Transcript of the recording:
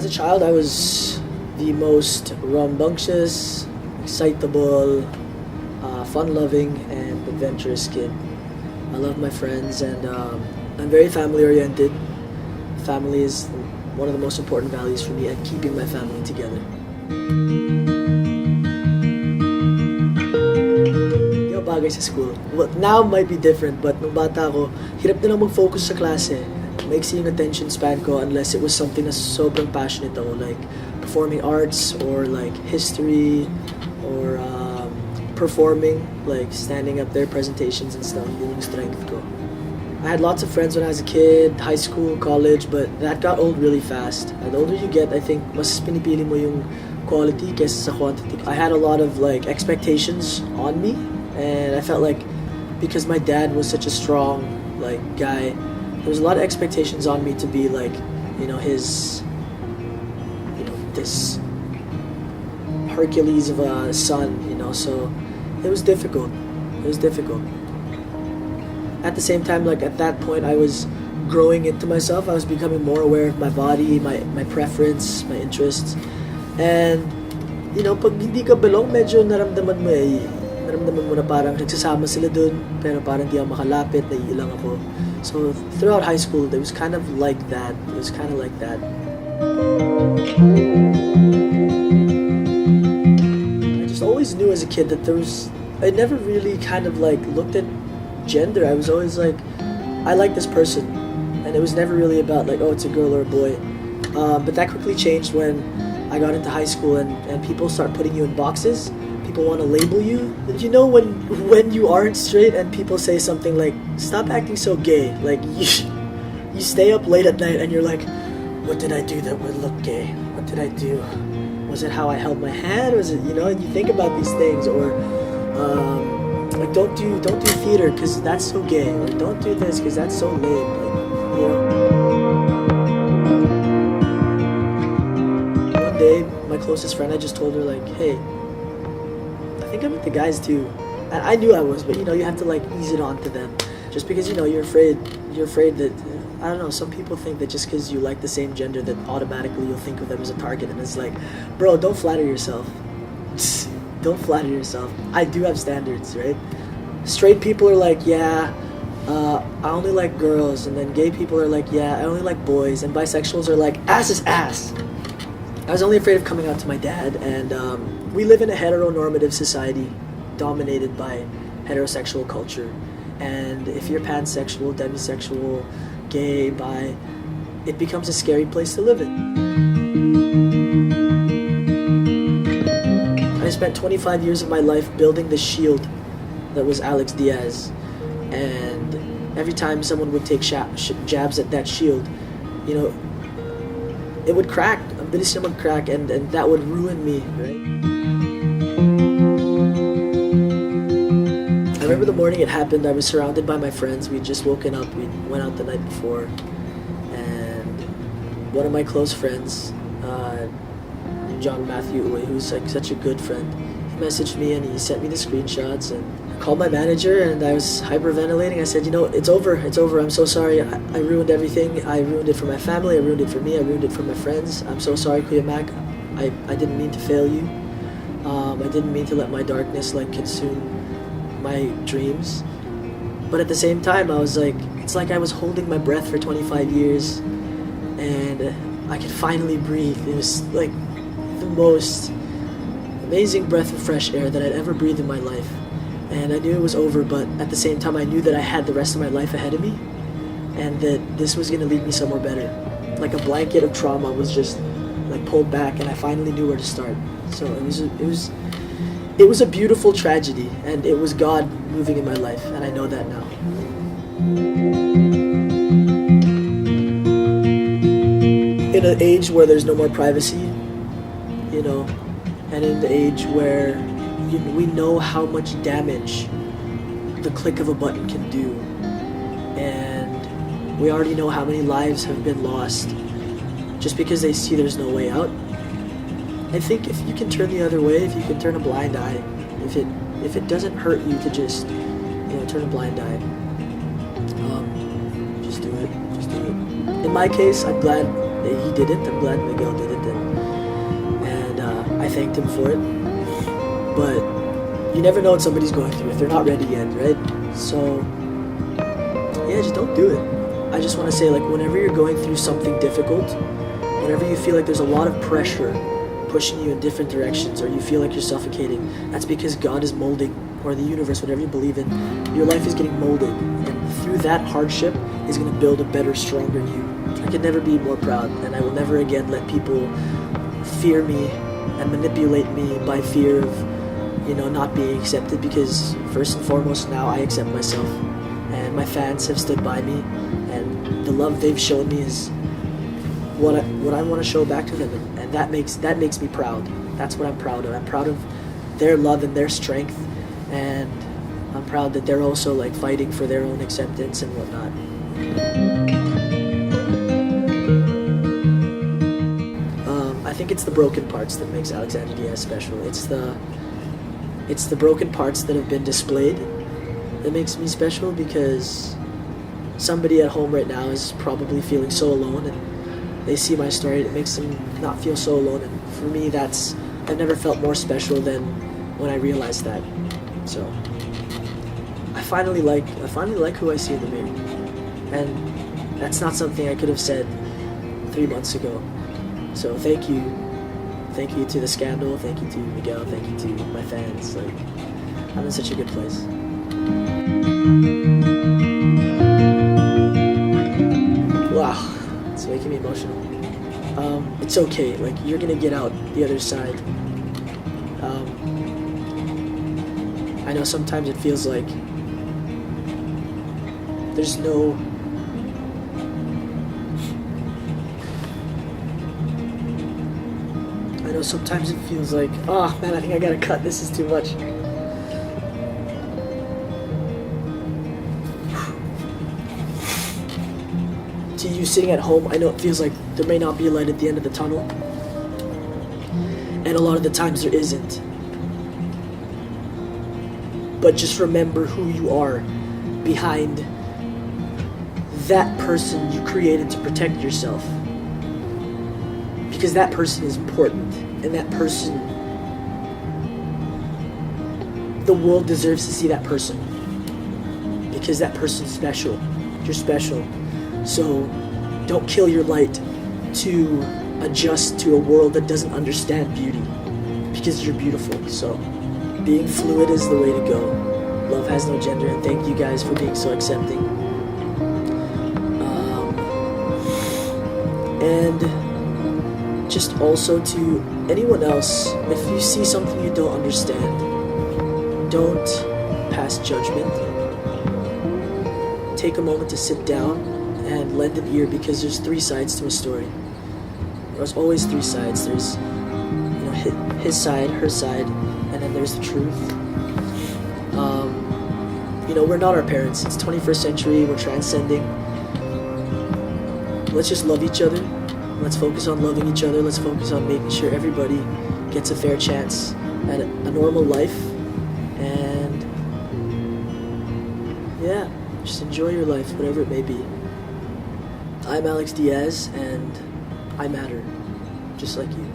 As a child, I was the most rambunctious, excitable, fun-loving, and adventurous kid. I love my friends, and I'm very family-oriented. Family is one of the most important values for me, and keeping my family together. Hindi ako bagay sa school. Well, now might be different, but nung bata ako, hirap din ako mag-focus sa klase. Maiksi yung attention span ko unless it was something na sobrang passionate ako, like performing arts or like history or performing, like standing up there, presentations and stuff. Yun yung strength ko. I had lots of friends when I was a kid, high school, college, but that got old really fast. And the older you get, I think mas pinipili mo yung quality kaysa sa quantity. I had a lot of like expectations on me, and I felt like because my dad was such a strong like guy, there was a lot of expectations on me to be like, his, this Hercules of a son, so it was difficult. At the same time, like at that point, I was growing into myself. I was becoming more aware of my body, my preference, my interests. And, pag hindi ka belong, medyo naramdaman mo na parang nagsasama sila dun, pero parang di ako makalapit, naiilang ako. So throughout high school, it was kind of like that. I just always knew as a kid that I never really kind of like looked at gender. I was always like, I like this person. And it was never really about like, oh, it's a girl or a boy. But that quickly changed when I got into high school and people start putting you in boxes. People want to label you. When you aren't straight and people say something like, stop acting so gay. Like you stay up late at night and you're like, what did I do that would look gay? What did I do? Was it how I held my hand? Was it, and you think about these things, or like don't do theater because that's so gay, or don't do this because that's so lame. One day, my closest friend, I just told her like, hey, I think I'm with the guys too. And I knew I was, but you have to like ease it on to them. Just because you're afraid that, I don't know, some people think that just because you like the same gender that automatically you'll think of them as a target. And it's like, bro, don't flatter yourself. Don't flatter yourself. I do have standards, right? Straight people are like, yeah, I only like girls. And then gay people are like, yeah, I only like boys. And bisexuals are like, ass is ass. I was only afraid of coming out to my dad. And we live in a heteronormative society dominated by heterosexual culture. And if you're pansexual, demisexual, gay, bi, it becomes a scary place to live in. I spent 25 years of my life building the shield that was Alex Diaz. And every time someone would take jabs at that shield, it would crack. Ang bilis niya mag-crack, and that would ruin me, right? I remember the morning it happened. I was surrounded by my friends. We'd just woken up. We went out the night before. And one of my close friends, John Matthew, who's like such a good friend, he messaged me and he sent me the screenshots, and I called my manager and I was hyperventilating. I said, it's over. I'm so sorry. I ruined everything. I ruined it for my family. I ruined it for me. I ruined it for my friends. I'm so sorry, Kuya Mac. I didn't mean to fail you. I didn't mean to let my darkness like consume my dreams. But at the same time, I was like, it's like I was holding my breath for 25 years and I could finally breathe. It was like the most amazing breath of fresh air that I'd ever breathed in my life. And I knew it was over, but at the same time I knew that I had the rest of my life ahead of me and that this was going to lead me somewhere better. Like a blanket of trauma was just like pulled back and I finally knew where to start. So it was a beautiful tragedy, and it was God moving in my life, and I know that now. In an age where there's no more privacy, and in the age where we know how much damage the click of a button can do, and we already know how many lives have been lost just because they see there's no way out. I think if you can turn the other way, if you can turn a blind eye, if it doesn't hurt you to just turn a blind eye, just do it. In my case, I'm glad he did it. I'm glad Miguel did it, and I thanked him for it. But you never know what somebody's going through if they're not ready yet, right? So yeah, just don't do it. I just want to say, like, whenever you're going through something difficult, whenever you feel like there's a lot of pressure pushing you in different directions, or you feel like you're suffocating, that's because God is molding, or the universe, whatever you believe in, your life is getting molded, and through that hardship is going to build a better, stronger you. I could never be more proud, and I will never again let people fear me and manipulate me by fear of, not being accepted, because first and foremost now I accept myself, and my fans have stood by me, and the love they've shown me is what I want to show back to them, and that makes me proud. That's what I'm proud of. I'm proud of their love and their strength, and I'm proud that they're also like fighting for their own acceptance and whatnot. I think it's the broken parts that makes Alexander Diaz special. It's the broken parts that have been displayed that makes me special, because somebody at home right now is probably feeling so alone, and they see my story and it makes them not feel so alone. And for me, I've never felt more special than when I realized that. So I finally like who I see in the mirror, and that's not something I could have said 3 months ago. So thank you to the scandal, thank you to Miguel, thank you to my fans. Like, I'm in such a good place. Wow, it's making me emotional. It's okay, like, you're gonna get out the other side. I know sometimes it feels like there's no sometimes it feels like, oh man, I think I gotta cut, this is too much. To you sitting at home, I know it feels like there may not be a light at the end of the tunnel, and a lot of the times there isn't. But just remember who you are behind that person you created to protect yourself. Because that person is important, and that person, the world deserves to see that person, because that person's special. You're special. So don't kill your light to adjust to a world that doesn't understand beauty, because you're beautiful. So being fluid is the way to go. Love has no gender, and thank you guys for being so accepting. And just also to anyone else, if you see something you don't understand, don't pass judgment. Take a moment to sit down and lend an ear, because there's 3 sides to a story. There's always 3 sides. There's his side, her side, and then there's the truth. We're not our parents. It's 21st century. We're transcending. Let's just love each other. Let's focus on loving each other. Let's focus on making sure everybody gets a fair chance at a normal life. And yeah, just enjoy your life, whatever it may be. I'm Alex Diaz, and I matter, just like you.